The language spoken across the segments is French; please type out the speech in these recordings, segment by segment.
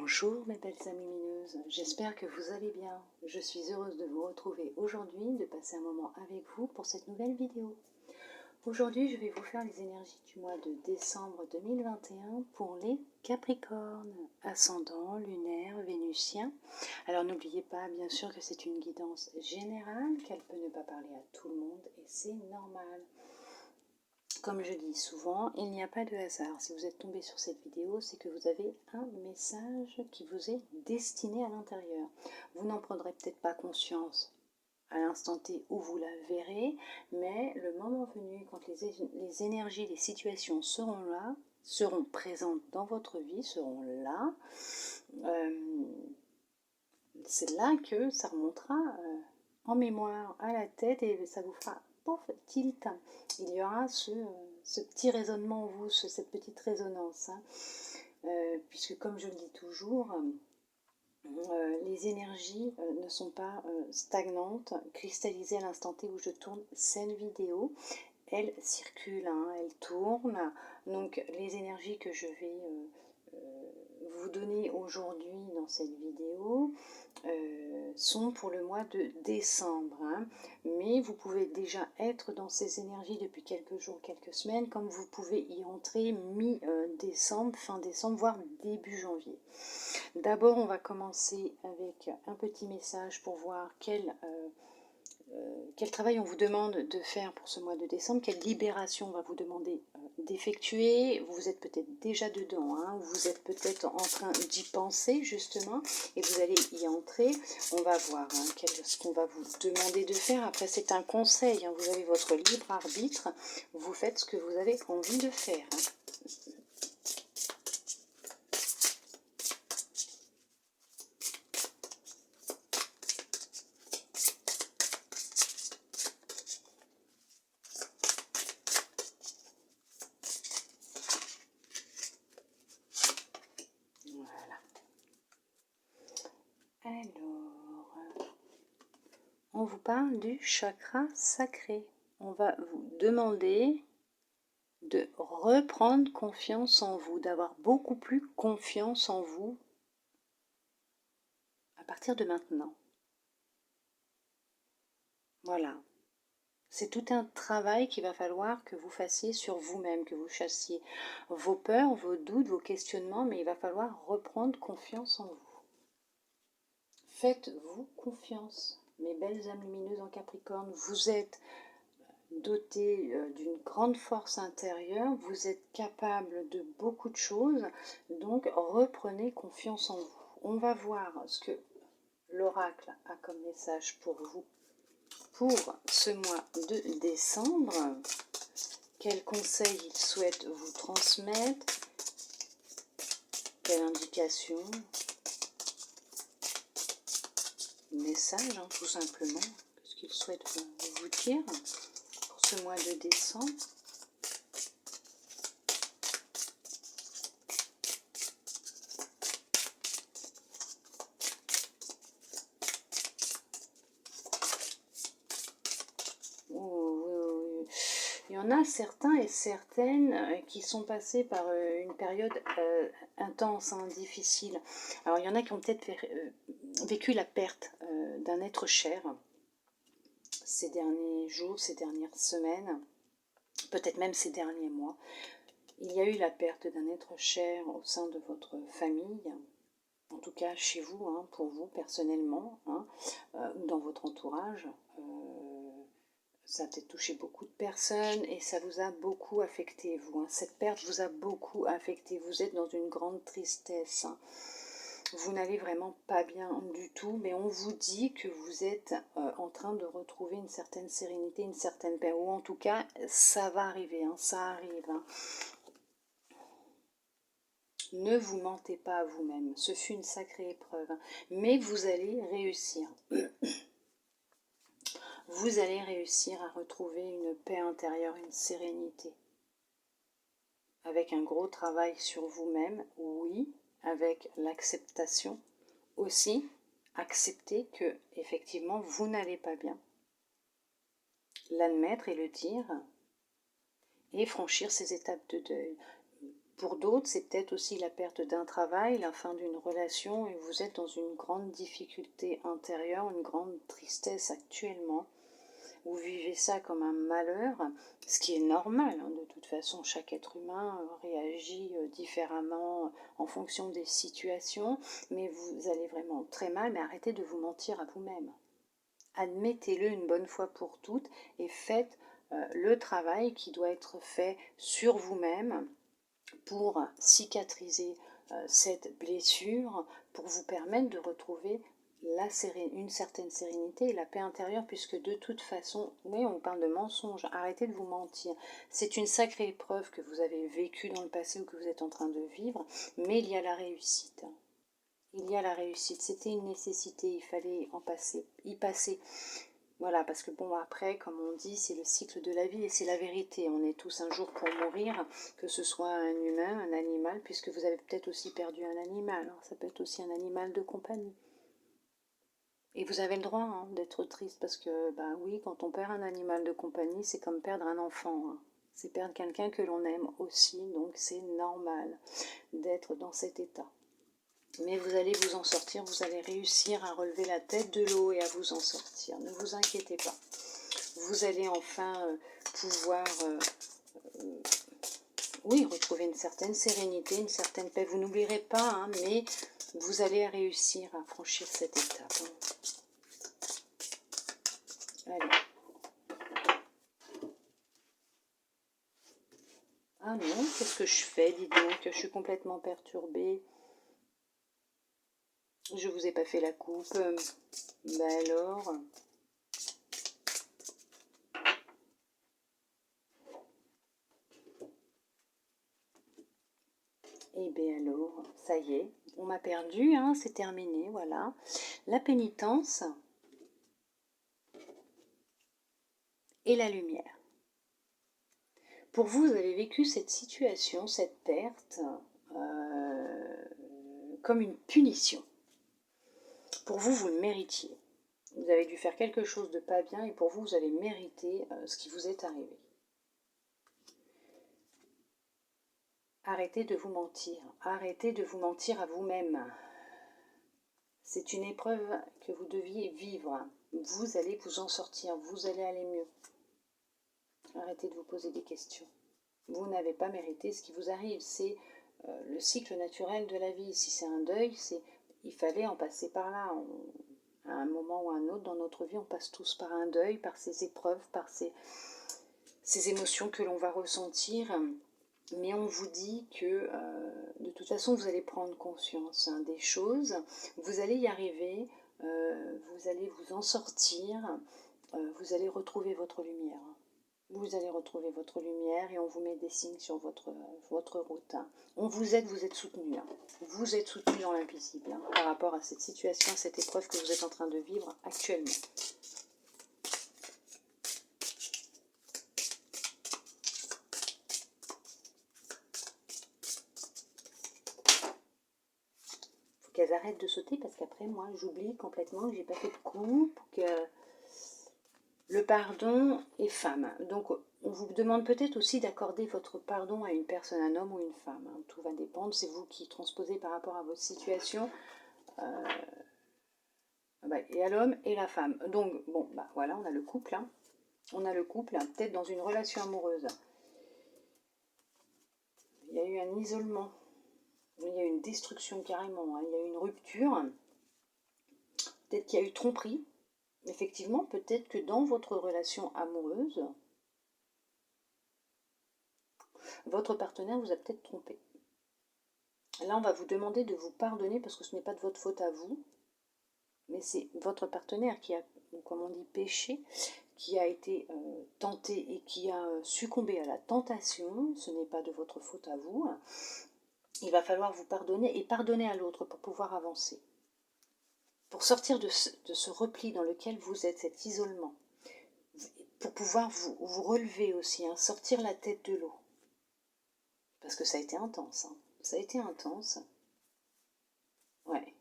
Bonjour mes belles amies lumineuses, j'espère que vous allez bien. Je suis heureuse de vous retrouver aujourd'hui, de passer un moment avec vous pour cette nouvelle vidéo. Aujourd'hui, je vais vous faire les énergies du mois de décembre 2021 pour les Capricornes, ascendant, lunaire, vénusien. Alors n'oubliez pas bien sûr que c'est une guidance générale, qu'elle peut ne pas parler à tout le monde et c'est normal. Comme je dis souvent, il n'y a pas de hasard. Si vous êtes tombé sur cette vidéo, c'est que vous avez un message qui vous est destiné à l'intérieur. Vous n'en prendrez peut-être pas conscience à l'instant T où vous la verrez, mais le moment venu, quand les énergies, les situations seront là, seront présentes dans votre vie, seront là, c'est là que ça remontera en mémoire à la tête et ça vous fera pof, tilt. Il y aura ce petit raisonnement en vous, cette petite résonance, puisque comme je le dis toujours, les énergies ne sont pas stagnantes, cristallisées à l'instant T où je tourne cette vidéo. Elles circulent, elles tournent, donc les énergies que je vais vous donner aujourd'hui dans cette vidéo sont pour le mois de décembre, mais vous pouvez déjà être dans ces énergies depuis quelques jours, quelques semaines, comme vous pouvez y entrer mi-décembre, fin décembre, voire début janvier. D'abord, on va commencer avec un petit message pour voir quel travail on vous demande de faire pour ce mois de décembre, quelle libération on va vous demander d'effectuer. Vous êtes peut-être déjà dedans, vous êtes peut-être en train d'y penser justement, et vous allez y entrer. On va voir ce qu'on va vous demander de faire. Après, c'est un conseil, vous avez votre libre arbitre, vous faites ce que vous avez envie de faire. Alors, on vous parle du chakra sacré. On va vous demander de reprendre confiance en vous, d'avoir beaucoup plus confiance en vous à partir de maintenant. Voilà. C'est tout un travail qu'il va falloir que vous fassiez sur vous-même, que vous chassiez vos peurs, vos doutes, vos questionnements, mais il va falloir reprendre confiance en vous. Faites-vous confiance, mes belles âmes lumineuses en Capricorne. Vous êtes doté d'une grande force intérieure, vous êtes capable de beaucoup de choses, donc reprenez confiance en vous. On va voir ce que l'oracle a comme message pour vous pour ce mois de décembre. Quels conseils il souhaite vous transmettre, quelle indication, message tout simplement, ce qu'il souhaite vous dire pour ce mois de décembre. Il y en a certains et certaines qui sont passés par une période intense, difficile. Alors il y en a qui ont peut-être vécu la perte d'un être cher ces derniers jours, ces dernières semaines, peut-être même ces derniers mois. Il y a eu la perte d'un être cher au sein de votre famille, en tout cas chez vous, pour vous personnellement, dans votre entourage. Ça a peut-être touché beaucoup de personnes et ça vous a beaucoup affecté, vous. Cette perte vous a beaucoup affecté. Vous êtes dans une grande tristesse. Vous n'allez vraiment pas bien du tout, mais on vous dit que vous êtes en train de retrouver une certaine sérénité, une certaine paix. Ou en tout cas, ça va arriver, ça arrive. Ne vous mentez pas à vous-même. Ce fut une sacrée épreuve, mais vous allez réussir. Vous allez réussir à retrouver une paix intérieure, une sérénité. Avec un gros travail sur vous-même, oui, avec l'acceptation aussi. Accepter que, effectivement, vous n'allez pas bien. L'admettre et le dire. Et franchir ces étapes de deuil. Pour d'autres, c'est peut-être aussi la perte d'un travail, la fin d'une relation, et vous êtes dans une grande difficulté intérieure, une grande tristesse actuellement. Vous vivez ça comme un malheur, ce qui est normal. Hein. De toute façon, chaque être humain réagit différemment en fonction des situations, mais vous allez vraiment très mal, mais arrêtez de vous mentir à vous-même. Admettez-le une bonne fois pour toutes et faites le travail qui doit être fait sur vous-même pour cicatriser cette blessure, pour vous permettre de retrouver une certaine sérénité et la paix intérieure, puisque de toute façon, oui, on parle de mensonge, arrêtez de vous mentir. C'est une sacrée épreuve que vous avez vécue dans le passé ou que vous êtes en train de vivre, mais il y a la réussite. Il y a la réussite, c'était une nécessité, il fallait y passer. Voilà, parce que bon, après, comme on dit, c'est le cycle de la vie et c'est la vérité. On est tous un jour pour mourir, que ce soit un humain, un animal, puisque vous avez peut-être aussi perdu un animal. Alors, ça peut être aussi un animal de compagnie. Et vous avez le droit hein, d'être triste, parce que, bah oui, quand on perd un animal de compagnie, c'est comme perdre un enfant. Hein. C'est perdre quelqu'un que l'on aime aussi, donc c'est normal d'être dans cet état. Mais vous allez vous en sortir, vous allez réussir à relever la tête de l'eau et à vous en sortir. Ne vous inquiétez pas. Vous allez enfin pouvoir oui, retrouver une certaine sérénité, une certaine paix. Vous n'oublierez pas, hein, mais vous allez réussir à franchir cette étape. Hein. Allez. Ah non, qu'est-ce que je fais? Dis donc, je suis complètement perturbée. Je vous ai pas fait la coupe. Ben alors... Eh bien alors, ça y est, on m'a perdu, hein, c'est terminé, voilà. La pénitence et la lumière. Pour vous, vous avez vécu cette situation, cette perte, comme une punition. Pour vous, vous le méritiez. Vous avez dû faire quelque chose de pas bien et pour vous, vous avez mérité ce qui vous est arrivé. Arrêtez de vous mentir. Arrêtez de vous mentir à vous-même. C'est une épreuve que vous deviez vivre. Vous allez vous en sortir. Vous allez aller mieux. Arrêtez de vous poser des questions. Vous n'avez pas mérité ce qui vous arrive. C'est le cycle naturel de la vie. Si c'est un deuil, il fallait en passer par là. À un moment ou à un autre dans notre vie, on passe tous par un deuil, par ces épreuves, par ces émotions que l'on va ressentir. Mais on vous dit que de toute façon, vous allez prendre conscience hein, des choses. Vous allez y arriver. Vous allez vous en sortir. Vous allez retrouver votre lumière. Vous allez retrouver votre lumière et on vous met des signes sur votre route. Hein. On vous aide, vous êtes soutenu. Hein. Vous êtes soutenu dans l'invisible hein, par rapport à cette situation, à cette épreuve que vous êtes en train de vivre actuellement. Faut qu'elles arrêtent de sauter parce qu'après, moi, j'oublie complètement que j'ai pas fait de coupe, que le pardon est femme. Donc, on vous demande peut-être aussi d'accorder votre pardon à une personne, un homme ou une femme. Hein. Tout va dépendre, c'est vous qui transposez par rapport à votre situation. Et à l'homme et la femme. Donc, bon, bah voilà, on a le couple. Hein. On a le couple, hein, peut-être dans une relation amoureuse. Il y a eu un isolement. Il y a eu une destruction carrément. Hein. Il y a eu une rupture. Peut-être qu'il y a eu tromperie. Effectivement, peut-être que dans votre relation amoureuse, votre partenaire vous a peut-être trompé. Là, on va vous demander de vous pardonner parce que ce n'est pas de votre faute à vous, mais c'est votre partenaire qui a, comme on dit, péché, qui a été tenté et qui a succombé à la tentation. Ce n'est pas de votre faute à vous. Il va falloir vous pardonner et pardonner à l'autre pour pouvoir avancer. Pour sortir de ce repli dans lequel vous êtes, cet isolement. Pour pouvoir vous relever aussi, hein, sortir la tête de l'eau. Parce que ça a été intense. Hein. Ça a été intense. Ouais.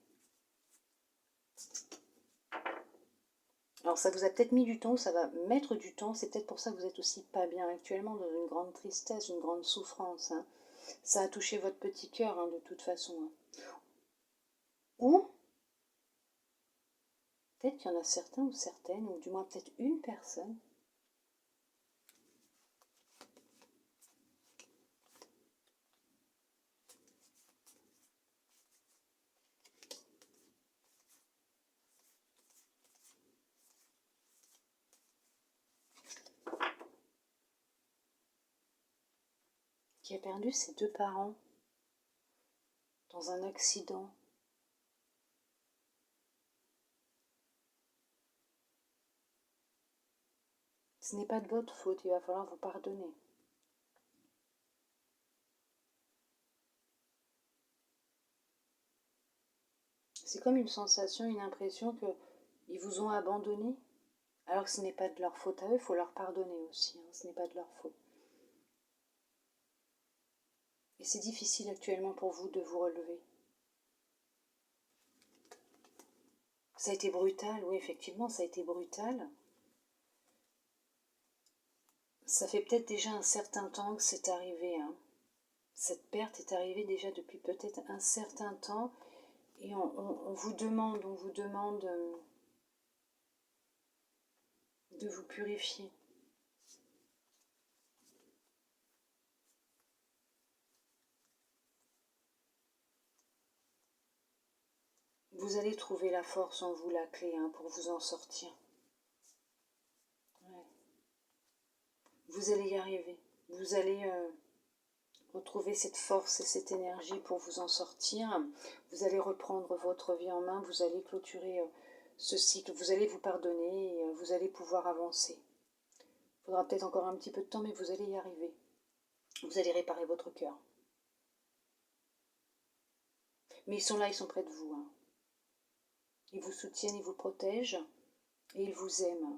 Alors ça vous a peut-être mis du temps, ça va mettre du temps, c'est peut-être pour ça que vous êtes aussi pas bien actuellement, dans une grande tristesse, une grande souffrance. Hein. Ça a touché votre petit cœur, hein, de toute façon. Hein. Ou peut-être qu'il y en a certains ou certaines, ou du moins peut-être une personne qui a perdu ses 2 parents dans un accident. Ce n'est pas de votre faute, il va falloir vous pardonner. C'est comme une sensation, une impression qu'ils vous ont abandonné, alors que ce n'est pas de leur faute à eux, il faut leur pardonner aussi, hein, ce n'est pas de leur faute. Et c'est difficile actuellement pour vous de vous relever. Ça a été brutal, oui, effectivement, ça a été brutal. Ça fait peut-être déjà un certain temps que c'est arrivé, hein. Cette perte est arrivée déjà depuis peut-être un certain temps, et on vous demande de vous purifier. Vous allez trouver la force en vous, la clé, hein, pour vous en sortir. Ouais. Vous allez y arriver. Vous allez retrouver cette force et cette énergie pour vous en sortir. Vous allez reprendre votre vie en main. Vous allez clôturer ce cycle. Vous allez vous pardonner et vous allez pouvoir avancer. Il faudra peut-être encore un petit peu de temps, mais vous allez y arriver. Vous allez réparer votre cœur. Mais ils sont là, ils sont près de vous. Hein. Ils vous soutiennent, ils vous protègent et ils vous aiment.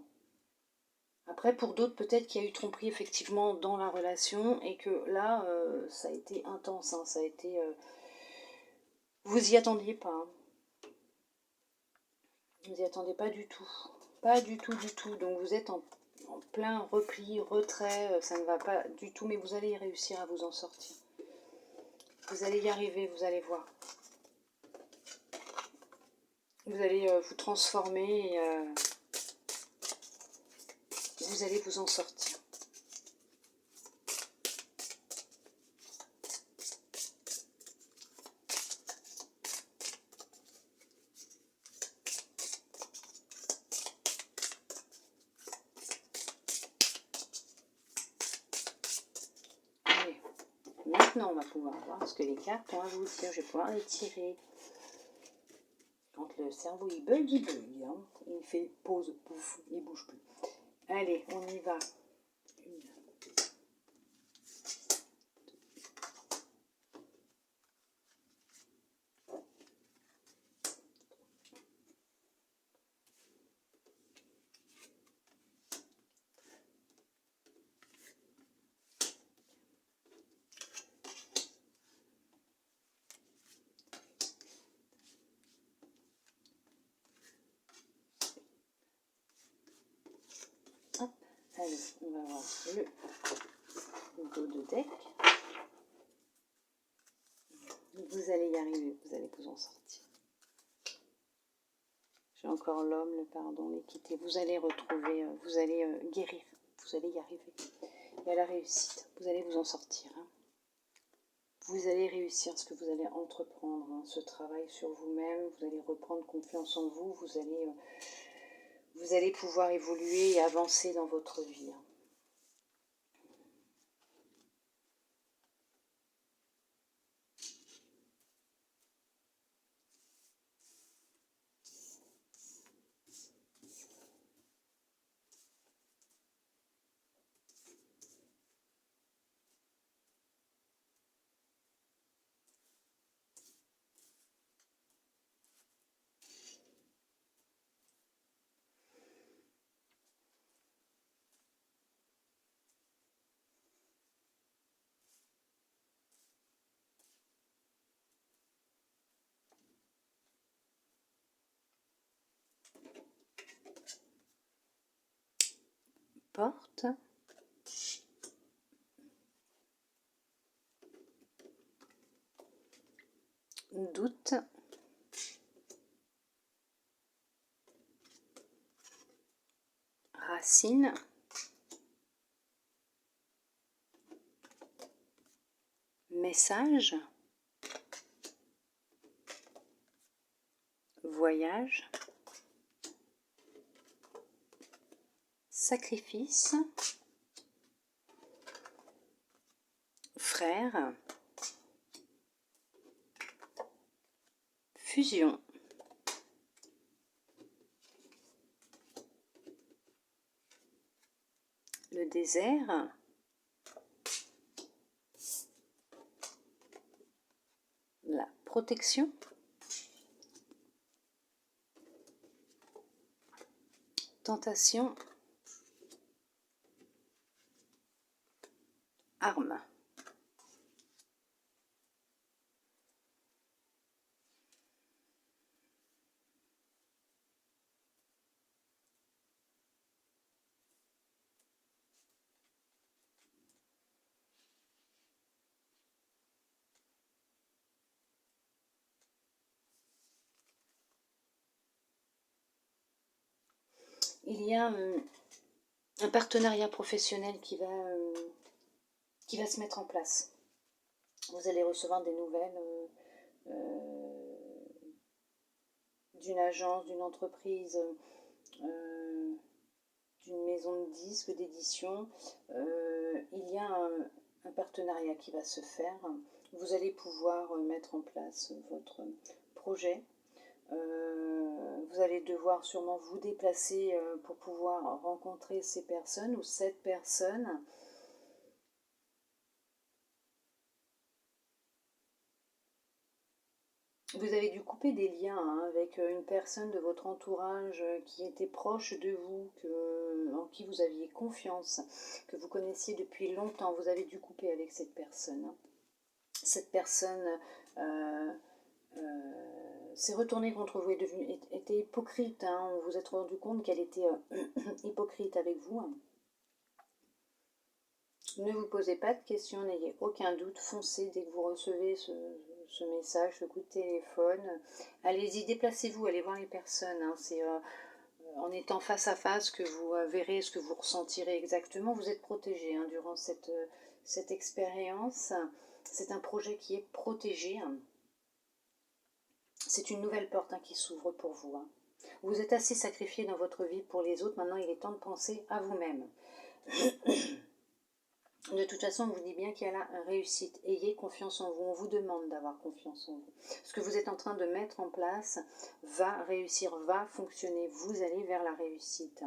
Après, pour d'autres, peut-être qu'il y a eu tromperie effectivement dans la relation et que là, ça a été intense. Hein, ça a été... vous y attendiez pas. Hein. Vous y attendez pas du tout. Pas du tout, du tout. Donc vous êtes en plein repli, retrait. Ça ne va pas du tout, mais vous allez y réussir à vous en sortir. Vous allez y arriver, vous allez voir. Vous allez vous transformer et vous allez vous en sortir. Allez, maintenant on va pouvoir voir ce que les cartes ont à vous dire. Je vais pouvoir les tirer. Quand le cerveau il bug, il bug. Hein. Il fait pause, pouf, il bouge plus. Allez, on y va. Hop, allez, on va voir le dos de deck. Vous allez y arriver, vous allez vous en sortir. J'ai encore l'homme, le pardon, l'équité. Vous allez retrouver, vous allez guérir, vous allez y arriver. Et à la réussite, vous allez vous en sortir. Hein. Vous allez réussir ce que vous allez entreprendre, hein, ce travail sur vous-même. Vous allez reprendre confiance en vous. Vous allez pouvoir évoluer et avancer dans votre vie. Hein. Porte. grotte. Racine. Message. Voyage. Sacrifice. Frère. Fusion. Le désert. La protection. Tentation. Arme. Il y a un partenariat professionnel qui va se mettre en place. Vous allez recevoir des nouvelles d'une agence, d'une entreprise, d'une maison de disques, d'édition. Il y a un partenariat qui va se faire. Vous allez pouvoir mettre en place votre projet. Vous allez devoir sûrement vous déplacer pour pouvoir rencontrer ces personnes ou cette personne. Vous avez dû couper des liens avec une personne de votre entourage qui était proche de vous, en qui vous aviez confiance, que vous connaissiez depuis longtemps. Vous avez dû couper avec cette personne. Cette personne s'est retournée contre vous, était hypocrite. Vous vous êtes rendu compte qu'elle était hypocrite avec vous. Ne vous posez pas de questions, n'ayez aucun doute, foncez dès que vous recevez ce message, ce coup de téléphone. Allez-y, déplacez-vous, allez voir les personnes. C'est en étant face à face que vous verrez ce que vous ressentirez exactement. Vous êtes protégé durant cette expérience. C'est un projet qui est protégé. C'est une nouvelle porte qui s'ouvre pour vous. Vous êtes assez sacrifié dans votre vie pour les autres. Maintenant, il est temps de penser à vous-même. De toute façon, on vous dit bien qu'il y a la réussite. Ayez confiance en vous. On vous demande d'avoir confiance en vous. Ce que vous êtes en train de mettre en place va réussir, va fonctionner. Vous allez vers la réussite.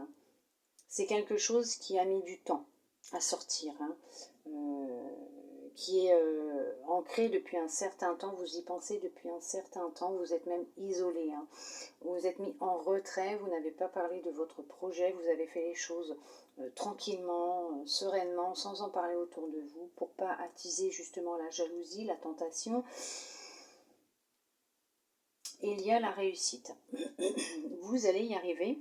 C'est quelque chose qui a mis du temps à sortir, qui est ancré depuis un certain temps. Vous y pensez depuis un certain temps. Vous êtes même isolé. Vous vous êtes mis en retrait. Vous n'avez pas parlé de votre projet. Vous avez fait les choses tranquillement, sereinement, sans en parler autour de vous, pour pas attiser justement la jalousie, la tentation. Et il y a la réussite. Vous allez y arriver.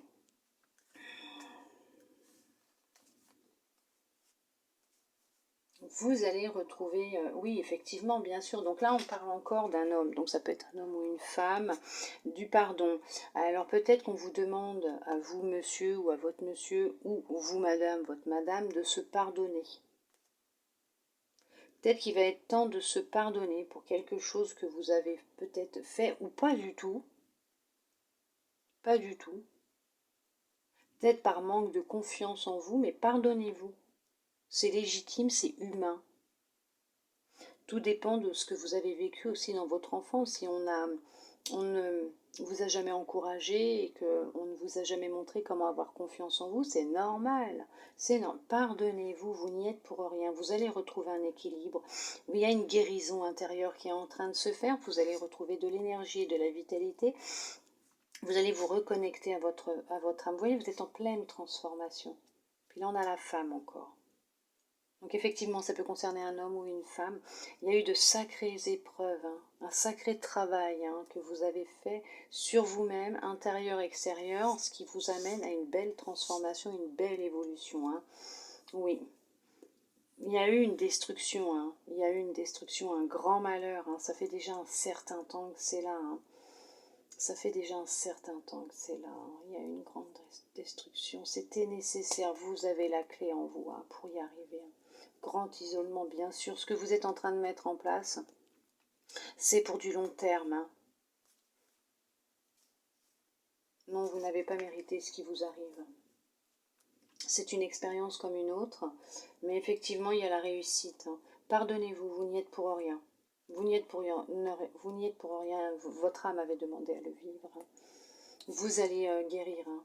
Vous allez retrouver, oui effectivement bien sûr, donc là on parle encore d'un homme, donc ça peut être un homme ou une femme, du pardon. Alors peut-être qu'on vous demande à vous monsieur ou à votre monsieur, ou vous madame, votre madame, de se pardonner. Peut-être qu'il va être temps de se pardonner pour quelque chose que vous avez peut-être fait ou pas du tout. Pas du tout. Peut-être par manque de confiance en vous, mais pardonnez-vous. C'est légitime, c'est humain. Tout dépend de ce que vous avez vécu aussi dans votre enfance. Si on ne vous a jamais encouragé et qu'on ne vous a jamais montré comment avoir confiance en vous, c'est normal. C'est normal. Pardonnez-vous, vous n'y êtes pour rien. Vous allez retrouver un équilibre. Il y a une guérison intérieure qui est en train de se faire. Vous allez retrouver de l'énergie et de la vitalité. Vous allez vous reconnecter à votre âme. Vous voyez, vous êtes en pleine transformation. Puis là, on a la femme encore. Donc effectivement, ça peut concerner un homme ou une femme. Il y a eu de sacrées épreuves, un sacré travail que vous avez fait sur vous-même, intérieur, extérieur, ce qui vous amène à une belle transformation, une belle évolution. Oui. Il y a eu une destruction, hein. Il y a eu une destruction, un grand malheur, hein. Ça fait déjà un certain temps que c'est là, hein. Ça fait déjà un certain temps que c'est là, hein. Il y a eu une grande destruction. C'était nécessaire. Vous avez la clé en vous, hein, pour y arriver. Grand isolement, bien sûr. Ce que vous êtes en train de mettre en place, c'est pour du long terme, hein. Non, vous n'avez pas mérité ce qui vous arrive. C'est une expérience comme une autre, mais effectivement, il y a la réussite, hein. Pardonnez-vous, vous n'y êtes pour rien. Vous n'y êtes pour rien. Vous n'y êtes pour rien. Votre âme avait demandé à le vivre, hein. Vous allez guérir, hein.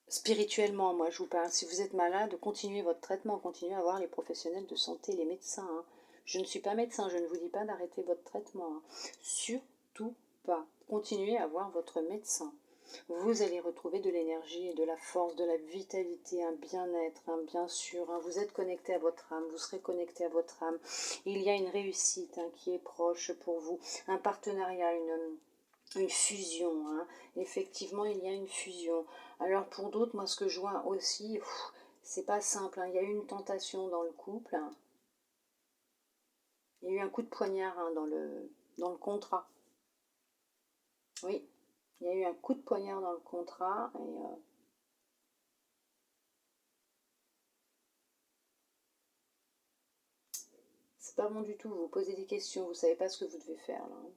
Spirituellement, moi je vous parle. Si vous êtes malade, continuez votre traitement, continuez à voir les professionnels de santé, les médecins, hein. Je ne suis pas médecin, je ne vous dis pas d'arrêter votre traitement, hein. Surtout pas. Continuez à voir votre médecin. Vous allez retrouver de l'énergie et de la force, de la vitalité, un bien-être, un bien sûr, hein. Vous êtes connecté à votre âme, vous serez connecté à votre âme. Il y a une réussite, hein, qui est proche pour vous, un partenariat, une fusion, hein. Effectivement, il y a une fusion. Alors pour d'autres, moi ce que je vois aussi, c'est pas simple, hein. Il y a eu une tentation dans le couple, hein. Il y a eu un coup de poignard, hein, dans le contrat. Oui, il y a eu un coup de poignard dans le contrat et c'est pas bon du tout. Vous posez des questions, vous savez pas ce que vous devez faire là, hein.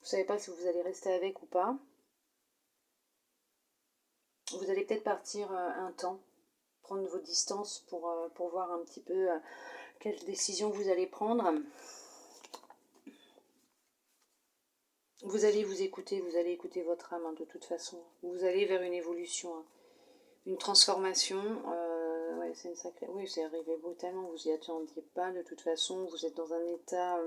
Vous savez pas si vous allez rester avec ou pas. Vous allez peut-être partir un temps, prendre vos distances pour voir un petit peu quelle décision vous allez prendre. Vous allez vous allez écouter votre âme, hein, de toute façon. Vous allez vers une évolution, hein, une transformation. Ouais, c'est une sacrée. Oui, c'est arrivé brutalement, vous y attendiez pas de toute façon. Vous êtes dans un état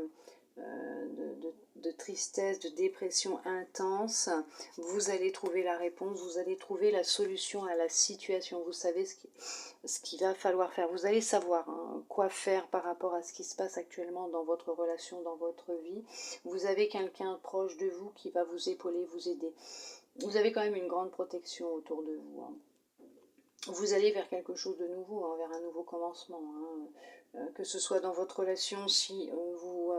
de tristesse, de dépression intense. Vous allez trouver la réponse, vous allez trouver la solution à la situation. Vous savez ce qu'il va falloir faire. Vous allez savoir, hein, quoi faire par rapport à ce qui se passe actuellement dans votre relation, dans votre vie. Vous avez quelqu'un proche de vous qui va vous épauler, vous aider. Vous avez quand même une grande protection autour de vous, hein. Vous allez vers quelque chose de nouveau, hein, vers un nouveau commencement, hein. Que ce soit dans votre relation, si vous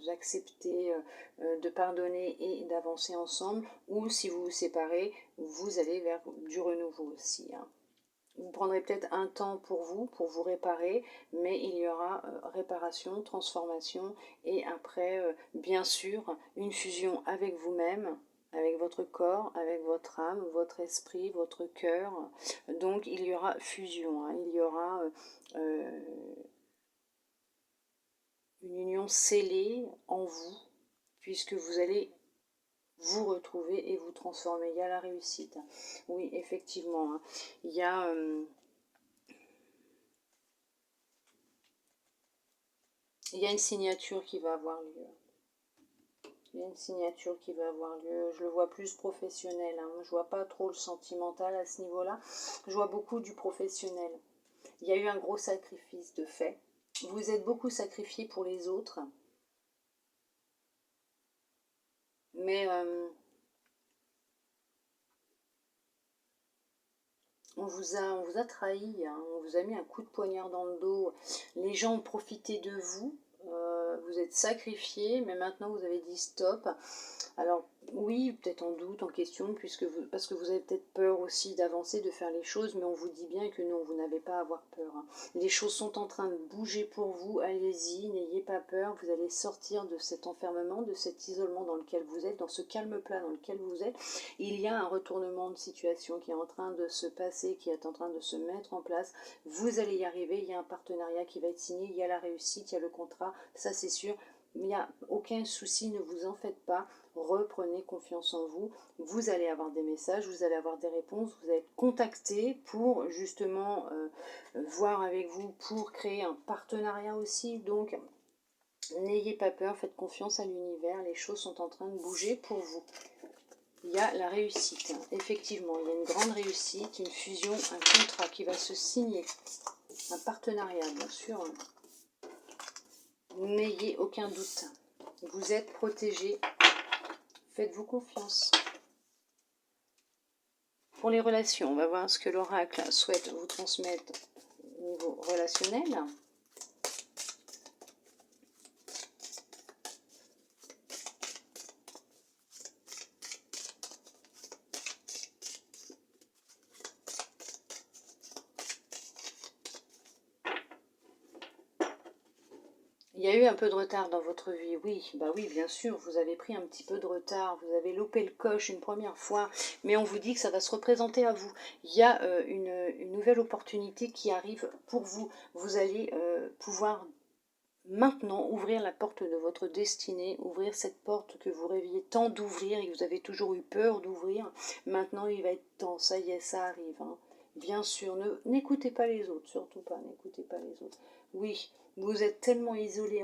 acceptez de pardonner et d'avancer ensemble, ou si vous vous séparez, vous allez vers du renouveau aussi, hein. Vous prendrez peut-être un temps pour vous réparer, mais il y aura réparation, transformation, et après, bien sûr, une fusion avec vous-même, avec votre corps, avec votre âme, votre esprit, votre cœur. Donc il y aura fusion, hein. Il y aura une union scellée en vous, puisque vous allez vous retrouver et vous transformer. Il y a la réussite. Oui, effectivement, hein. Il y a... il y a une signature qui va avoir lieu. Il y a une signature qui va avoir lieu. Je le vois plus professionnel, hein. Je vois pas trop le sentimental à ce niveau-là. Je vois beaucoup du professionnel. Il y a eu un gros sacrifice de fait. Vous êtes beaucoup sacrifié pour les autres. Mais on vous a trahi, hein. On vous a mis un coup de poignard dans le dos. Les gens ont profité de vous. Vous êtes sacrifié, mais maintenant vous avez dit stop. Alors oui, peut-être en doute, en question, parce que vous avez peut-être peur aussi d'avancer, de faire les choses, mais on vous dit bien que non, vous n'avez pas à avoir peur, hein. Les choses sont en train de bouger pour vous, allez-y, n'ayez pas peur, vous allez sortir de cet enfermement, de cet isolement dans lequel vous êtes, dans ce calme plat dans lequel vous êtes. Il y a un retournement de situation qui est en train de se passer, qui est en train de se mettre en place. Vous allez y arriver, il y a un partenariat qui va être signé, il y a la réussite, il y a le contrat, ça c'est sûr. Il n'y a aucun souci, ne vous en faites pas. Reprenez confiance en vous. Vous allez avoir des messages, vous allez avoir des réponses, vous allez être contacté pour justement voir avec vous, pour créer un partenariat aussi. Donc, n'ayez pas peur, faites confiance à l'univers. Les choses sont en train de bouger pour vous. Il y a la réussite, hein. Effectivement, il y a une grande réussite, une fusion, un contrat qui va se signer. Un partenariat, bien sûr. N'ayez aucun doute. Vous êtes protégé. Faites-vous confiance. Pour les relations, on va voir ce que l'oracle souhaite vous transmettre niveau relationnel. Il y a eu un peu de retard dans votre vie, oui, bah oui, bien sûr, vous avez pris un petit peu de retard, vous avez loupé le coche une première fois, mais on vous dit que ça va se représenter à vous. Il y a une nouvelle opportunité qui arrive pour vous. Vous allez pouvoir maintenant ouvrir la porte de votre destinée, ouvrir cette porte que vous rêviez tant d'ouvrir et que vous avez toujours eu peur d'ouvrir. Maintenant, il va être temps, ça y est, ça arrive, hein. Bien sûr, n'écoutez pas les autres, surtout pas, n'écoutez pas les autres. Oui, vous êtes tellement isolé,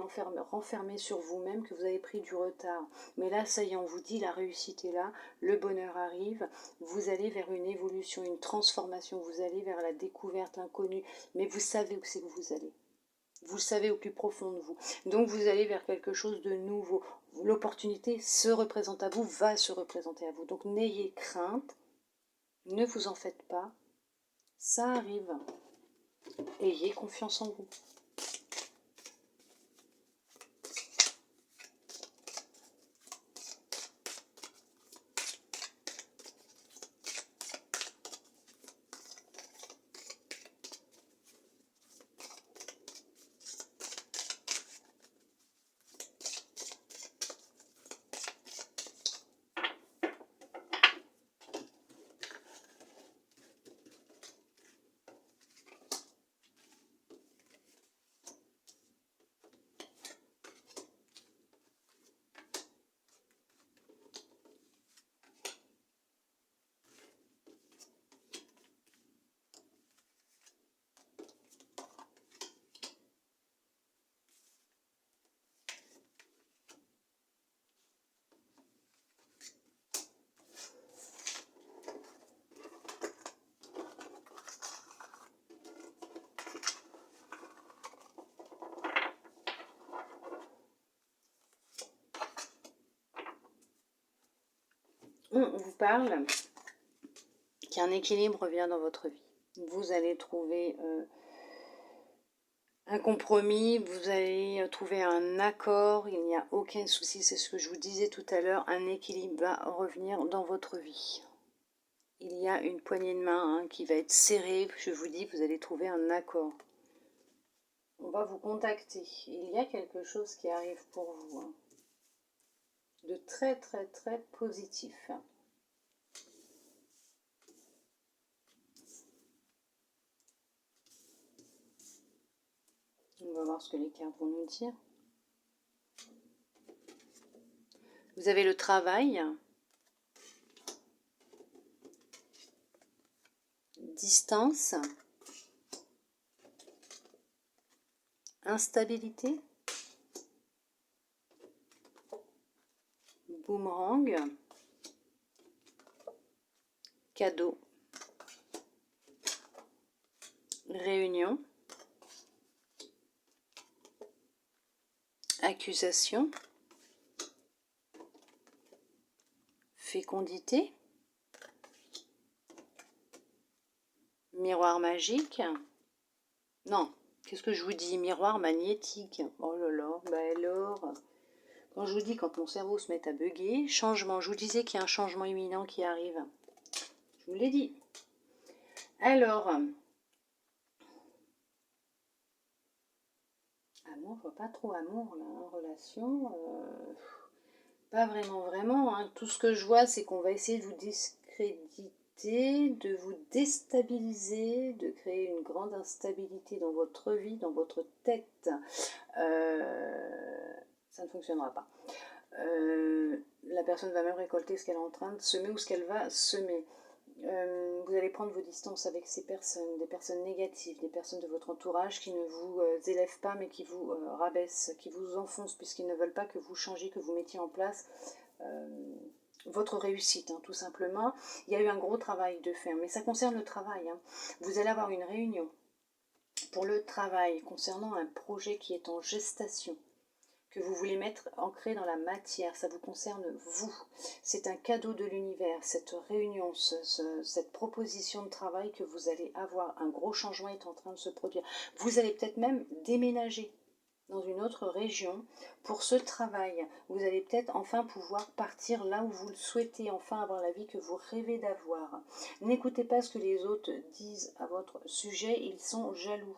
renfermé sur vous-même que vous avez pris du retard. Mais là, ça y est, on vous dit, la réussite est là, le bonheur arrive, vous allez vers une évolution, une transformation, vous allez vers la découverte inconnue, mais vous savez où c'est que vous allez. Vous le savez au plus profond de vous. Donc vous allez vers quelque chose de nouveau. L'opportunité se représente à vous, va se représenter à vous. Donc n'ayez crainte, ne vous en faites pas, ça arrive. Ayez confiance en vous. On vous parle qu'un équilibre revient dans votre vie. Vous allez trouver un compromis, vous allez trouver un accord, il n'y a aucun souci, c'est ce que je vous disais tout à l'heure, un équilibre va revenir dans votre vie. Il y a une poignée de main qui va être serrée, je vous dis, vous allez trouver un accord. On va vous contacter, il y a quelque chose qui arrive pour vous, de très très très positif. On va voir ce que les cartes vont nous dire. Vous avez le travail, distance, instabilité, boomerang, cadeau, réunion, accusation, fécondité, miroir magique. Non, qu'est-ce que je vous dis? Miroir magnétique. Oh là là, bah alors, quand je vous dis, quand mon cerveau se met à bugger, changement, je vous disais qu'il y a un changement imminent qui arrive. Je vous l'ai dit. Alors, amour, je vois pas trop amour là, relation, pas vraiment, hein. Tout ce que je vois, c'est qu'on va essayer de vous discréditer, de vous déstabiliser, de créer une grande instabilité dans votre vie, dans votre tête. Ça ne fonctionnera pas. La personne va même récolter ce qu'elle est en train de semer ou ce qu'elle va semer. Vous allez prendre vos distances avec ces personnes, des personnes négatives, des personnes de votre entourage qui ne vous élèvent pas mais qui vous rabaissent, qui vous enfoncent puisqu'ils ne veulent pas que vous changiez, que vous mettiez en place votre réussite, tout simplement. Il y a eu un gros travail de faire, mais ça concerne le travail. Vous allez avoir une réunion pour le travail concernant un projet qui est en gestation. que vous voulez mettre ancré dans la matière, ça vous concerne vous. C'est un cadeau de l'univers, cette réunion, cette proposition de travail que vous allez avoir. Un gros changement est en train de se produire. Vous allez peut-être même déménager dans une autre région pour ce travail. Vous allez peut-être enfin pouvoir partir là où vous le souhaitez, enfin avoir la vie que vous rêvez d'avoir. N'écoutez pas ce que les autres disent à votre sujet, ils sont jaloux.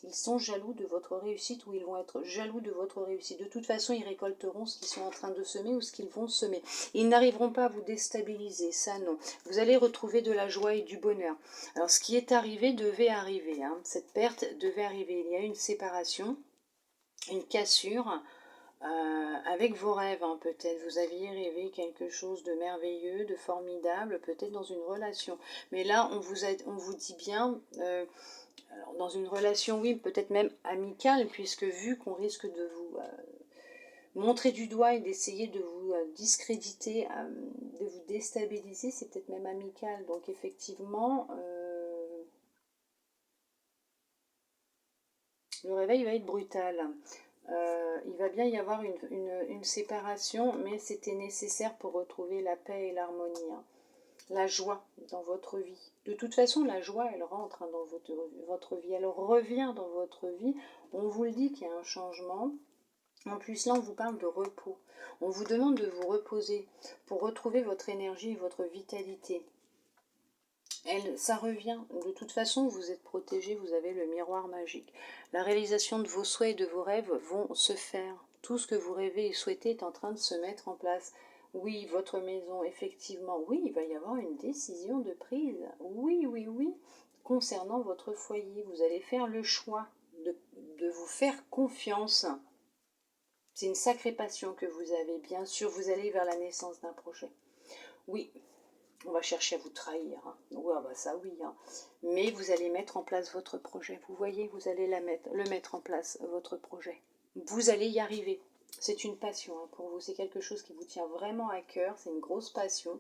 Ils sont jaloux de votre réussite ou ils vont être jaloux de votre réussite. De toute façon, ils récolteront ce qu'ils sont en train de semer ou ce qu'ils vont semer. Ils n'arriveront pas à vous déstabiliser, ça non. Vous allez retrouver de la joie et du bonheur. Alors, ce qui est arrivé devait arriver. Hein. Cette perte devait arriver. Il y a une séparation, une cassure avec vos rêves. Hein, peut-être vous aviez rêvé quelque chose de merveilleux, de formidable, peut-être dans une relation. Mais là, on vous dit bien... alors, dans une relation, oui, peut-être même amicale, puisque vu qu'on risque de vous montrer du doigt et d'essayer de vous discréditer, de vous déstabiliser, c'est peut-être même amical. Donc effectivement, le réveil va être brutal. Il va bien y avoir une séparation, mais c'était nécessaire pour retrouver la paix et l'harmonie. Hein. La joie dans votre vie. De toute façon, la joie, elle rentre dans votre vie, elle revient dans votre vie. On vous le dit qu'il y a un changement. En plus, là, on vous parle de repos. On vous demande de vous reposer pour retrouver votre énergie et votre vitalité. Ça revient. De toute façon, vous êtes protégé, vous avez le miroir magique. La réalisation de vos souhaits et de vos rêves vont se faire. Tout ce que vous rêvez et souhaitez est en train de se mettre en place. Oui, votre maison, effectivement. Oui, il va y avoir une décision de prise. Oui, oui, oui. Concernant votre foyer, vous allez faire le choix de vous faire confiance. C'est une sacrée passion que vous avez. Bien sûr, vous allez vers la naissance d'un projet. Oui, on va chercher à vous trahir. Hein. Ouais, bah ça oui. Hein. Mais vous allez mettre en place votre projet. Vous voyez, vous allez le mettre en place, votre projet. Vous allez y arriver. C'est une passion hein, pour vous. C'est quelque chose qui vous tient vraiment à cœur. C'est une grosse passion.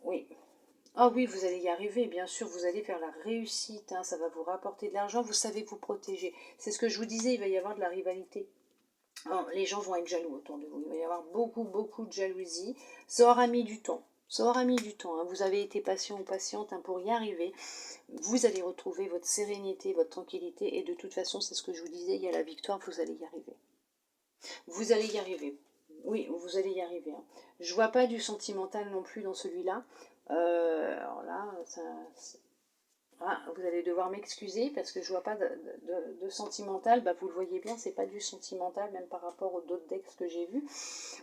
Oui. Ah oui, vous allez y arriver. Bien sûr, vous allez faire la réussite. Hein. Ça va vous rapporter de l'argent. Vous savez vous protéger. C'est ce que je vous disais. Il va y avoir de la rivalité. Alors, les gens vont être jaloux autour de vous. Il va y avoir beaucoup, beaucoup de jalousie. Ça aura mis du temps. Ça aura mis du temps. Hein. Vous avez été patient ou patiente hein, pour y arriver. Vous allez retrouver votre sérénité, votre tranquillité. Et de toute façon, c'est ce que je vous disais, il y a la victoire, vous allez y arriver. Vous allez y arriver. Oui, vous allez y arriver. Hein. Je vois pas du sentimental non plus dans celui-là. Alors là, ah, vous allez devoir m'excuser parce que je vois pas de sentimental. Bah, vous le voyez bien, c'est pas du sentimental, même par rapport aux autres decks que j'ai vus.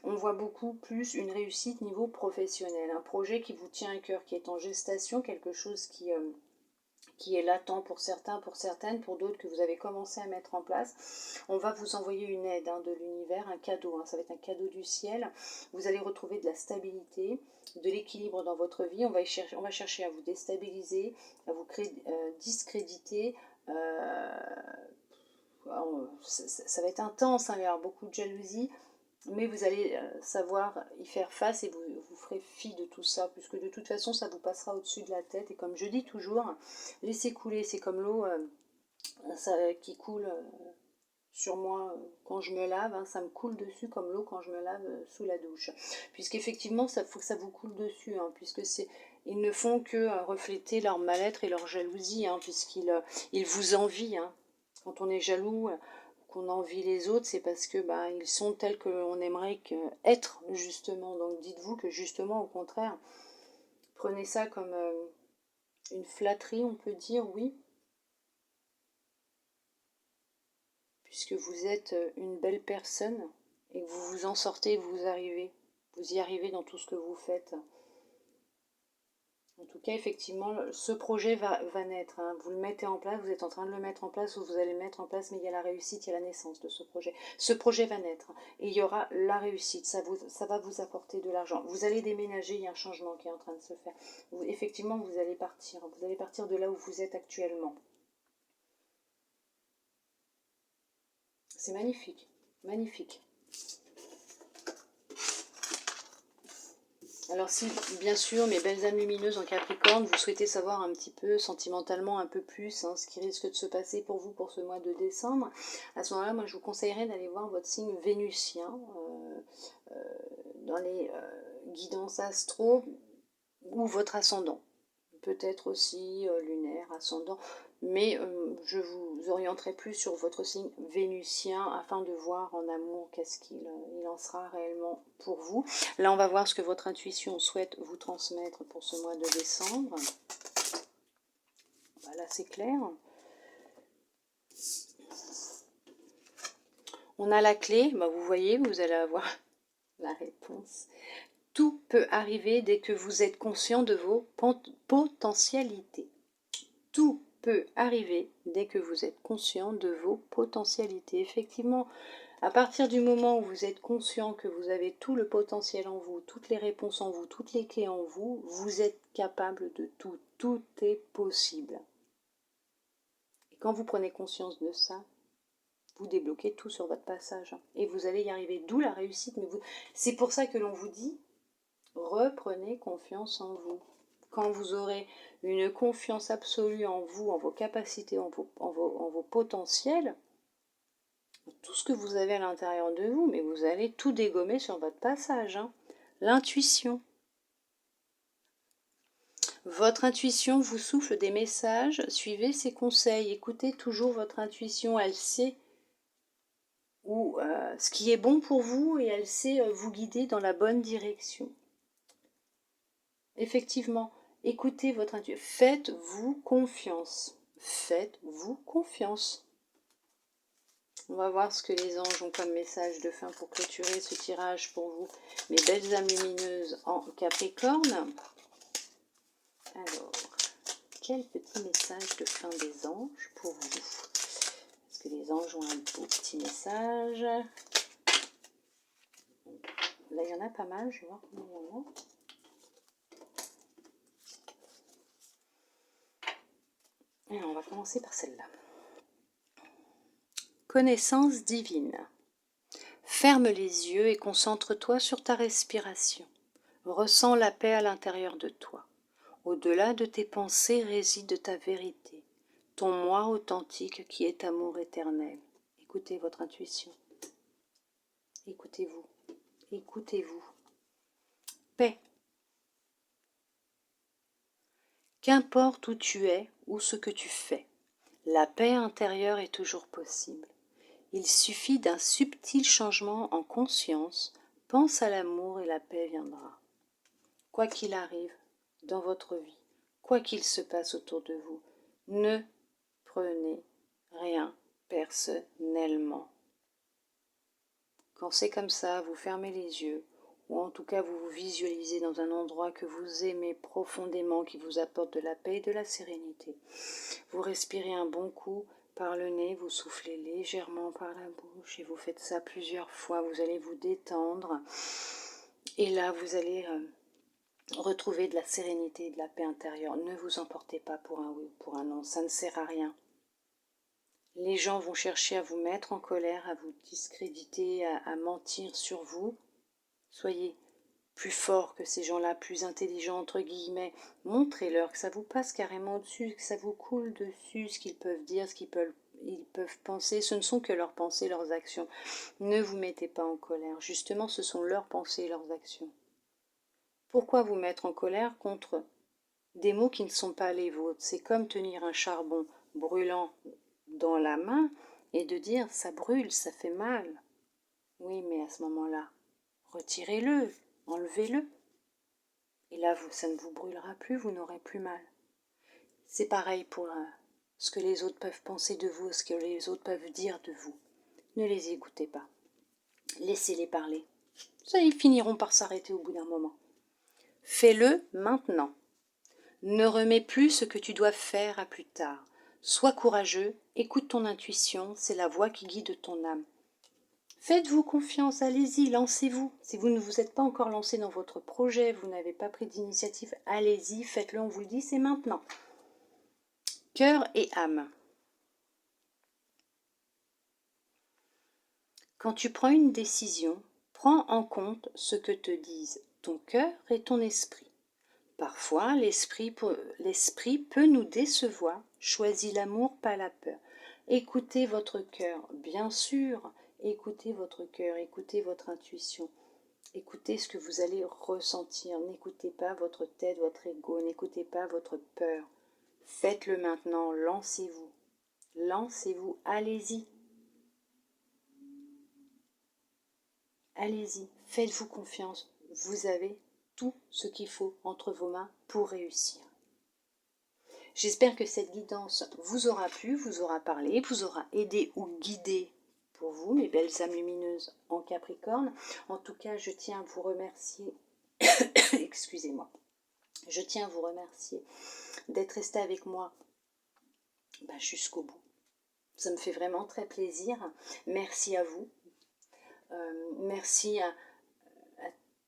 On voit beaucoup plus une réussite niveau professionnel. Un projet qui vous tient à cœur, qui est en gestation, quelque chose qui est latent pour certains, pour certaines, pour d'autres que vous avez commencé à mettre en place. On va vous envoyer une aide hein, de l'univers, un cadeau, hein, ça va être un cadeau du ciel. Vous allez retrouver de la stabilité, de l'équilibre dans votre vie. On va chercher à vous déstabiliser, à vous discréditer. Ça va être intense, hein, il va y avoir beaucoup de jalousie. Mais vous allez savoir y faire face et vous ferez fi de tout ça, puisque de toute façon, ça vous passera au-dessus de la tête. Et comme je dis toujours, laissez couler, c'est comme l'eau qui coule sur moi quand je me lave, hein, ça me coule dessus comme l'eau quand je me lave sous la douche. Puisqu'effectivement, ça faut que ça vous coule dessus, hein, puisque ils ne font que refléter leur mal-être et leur jalousie, hein, puisqu'ils vous envient. Hein. Quand on est jaloux, qu'on envie les autres, c'est parce que ils sont tels qu'on aimerait être justement. Donc dites-vous que justement au contraire, prenez ça comme une flatterie, on peut dire, oui, puisque vous êtes une belle personne et que vous vous en sortez, vous y arrivez dans tout ce que vous faites. En tout cas, effectivement, ce projet va naître. Hein. Vous le mettez en place, vous êtes en train de le mettre en place ou vous allez le mettre en place, mais il y a la réussite, il y a la naissance de ce projet. Ce projet va naître et il y aura la réussite. Ça va vous apporter de l'argent. Vous allez déménager, il y a un changement qui est en train de se faire. Effectivement, vous allez partir. Vous allez partir de là où vous êtes actuellement. C'est magnifique. Magnifique. Alors si, bien sûr, mes belles âmes lumineuses en Capricorne, vous souhaitez savoir un petit peu, sentimentalement un peu plus, hein, ce qui risque de se passer pour vous pour ce mois de décembre, à ce moment-là, moi je vous conseillerais d'aller voir votre signe vénusien dans les guidances astro ou votre ascendant. Peut-être aussi lunaire, ascendant, mais je vous orienterai plus sur votre signe vénusien afin de voir en amour qu'est-ce qu'il il en sera réellement pour vous. Là, on va voir ce que votre intuition souhaite vous transmettre pour ce mois de décembre. Voilà, c'est clair. On a la clé, bah, vous voyez, vous allez avoir la réponse. Tout peut arriver dès que vous êtes conscient de vos potentialités. Tout peut arriver dès que vous êtes conscient de vos potentialités. Effectivement, à partir du moment où vous êtes conscient que vous avez tout le potentiel en vous, toutes les réponses en vous, toutes les clés en vous, vous êtes capable de tout. Tout est possible. Et quand vous prenez conscience de ça, vous débloquez tout sur votre passage. Et vous allez y arriver. D'où la réussite. Mais c'est pour ça que l'on vous dit, reprenez confiance en vous. Quand vous aurez une confiance absolue en vous, en vos capacités, en vos potentiels, tout ce que vous avez à l'intérieur de vous, mais vous allez tout dégommer sur votre passage. Hein. L'intuition. Votre intuition vous souffle des messages, suivez ses conseils, écoutez toujours votre intuition, elle sait ce qui est bon pour vous et elle sait vous guider dans la bonne direction. Effectivement, écoutez votre intuition, faites-vous confiance, faites-vous confiance. On va voir ce que les anges ont comme message de fin pour clôturer ce tirage pour vous, mes belles âmes lumineuses en Capricorne. Alors, quel petit message de fin des anges pour vous? Est-ce que les anges ont un beau petit message? Là, il y en a pas mal, je vais voir combien il y en a. Alors, on va commencer par celle-là. Connaissance divine. Ferme les yeux et concentre-toi sur ta respiration. Ressens la paix à l'intérieur de toi. Au-delà de tes pensées réside ta vérité, ton moi authentique qui est amour éternel. Écoutez votre intuition. Écoutez-vous. Écoutez-vous. Paix. Qu'importe où tu es ou ce que tu fais, la paix intérieure est toujours possible. Il suffit d'un subtil changement en conscience, pense à l'amour et la paix viendra. Quoi qu'il arrive dans votre vie, quoi qu'il se passe autour de vous, ne prenez rien personnellement. Quand c'est comme ça, vous fermez les yeux, ou en tout cas vous vous visualisez dans un endroit que vous aimez profondément, qui vous apporte de la paix et de la sérénité. Vous respirez un bon coup par le nez, vous soufflez légèrement par la bouche et vous faites ça plusieurs fois. Vous allez vous détendre et là vous allez retrouver de la sérénité et de la paix intérieure. Ne vous emportez pas pour un oui ou pour un non, ça ne sert à rien. Les gens vont chercher à vous mettre en colère, à vous discréditer, à mentir sur vous. Soyez plus fort que ces gens-là, plus intelligents entre guillemets. Montrez-leur que ça vous passe carrément au-dessus, que ça vous coule dessus, ce qu'ils peuvent dire, ce qu'ils peuvent penser. Ce ne sont que leurs pensées, leurs actions. Ne vous mettez pas en colère. Justement, ce sont leurs pensées et leurs actions. Pourquoi vous mettre en colère contre des mots qui ne sont pas les vôtres? C'est comme tenir un charbon brûlant dans la main et de dire ça brûle, ça fait mal. Oui, mais à ce moment-là, retirez-le, enlevez-le. Et là, ça ne vous brûlera plus, vous n'aurez plus mal. C'est pareil pour ce que les autres peuvent penser de vous, ce que les autres peuvent dire de vous. Ne les écoutez pas. Laissez-les parler. Ça, ils finiront par s'arrêter au bout d'un moment. Fais-le maintenant. Ne remets plus ce que tu dois faire à plus tard. Sois courageux, écoute ton intuition, c'est la voix qui guide ton âme. Faites-vous confiance, allez-y, lancez-vous. Si vous ne vous êtes pas encore lancé dans votre projet, vous n'avez pas pris d'initiative, allez-y, faites-le, on vous le dit, c'est maintenant. Cœur et âme. Quand tu prends une décision, prends en compte ce que te disent ton cœur et ton esprit. Parfois, l'esprit peut nous décevoir. Choisis l'amour, pas la peur. Écoutez votre cœur, bien sûr. Écoutez votre cœur, écoutez votre intuition. Écoutez ce que vous allez ressentir. N'écoutez pas votre tête, votre ego. N'écoutez pas votre peur. Faites-le maintenant. Lancez-vous. Lancez-vous. Allez-y. Allez-y. Faites-vous confiance. Vous avez tout ce qu'il faut entre vos mains pour réussir. J'espère que cette guidance vous aura plu, vous aura parlé, vous aura aidé ou guidé pour vous, mes belles âmes lumineuses en Capricorne. En tout cas, je tiens à vous remercier, excusez-moi, je tiens à vous remercier d'être resté avec moi jusqu'au bout. Ça me fait vraiment très plaisir. Merci à vous. Merci à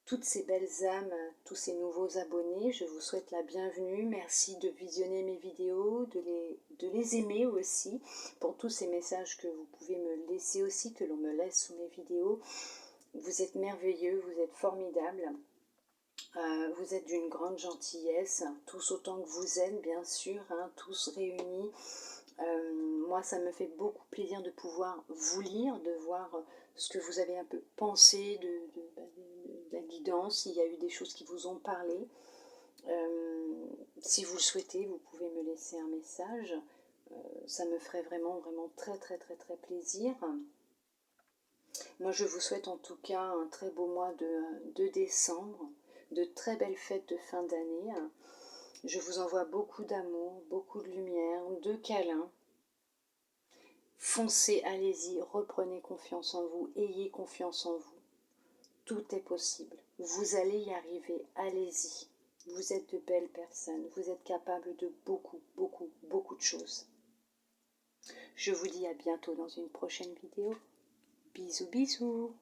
toutes ces belles âmes, tous ces nouveaux abonnés. Je vous souhaite la bienvenue. Merci de visionner mes vidéos, de les aimer aussi, pour tous ces messages que vous pouvez me laisser aussi, que l'on me laisse sous mes vidéos. Vous êtes merveilleux, vous êtes formidables. Vous êtes d'une grande gentillesse, tous autant que vous êtes, bien sûr, tous réunis. Moi, ça me fait beaucoup plaisir de pouvoir vous lire, de voir ce que vous avez un peu pensé de la guidance, s'il y a eu des choses qui vous ont parlé. Si vous le souhaitez, vous pouvez me laisser un message. Ça me ferait vraiment très plaisir. Moi, je vous souhaite en tout cas un très beau mois de décembre, de très belles fêtes de fin d'année. Je vous envoie beaucoup d'amour, beaucoup de lumière, de câlins. Foncez, allez-y, reprenez confiance en vous, ayez confiance en vous. Tout est possible. Vous allez y arriver, allez-y. Vous êtes de belles personnes, vous êtes capables de beaucoup de choses. Je vous dis à bientôt dans une prochaine vidéo. Bisous, bisous.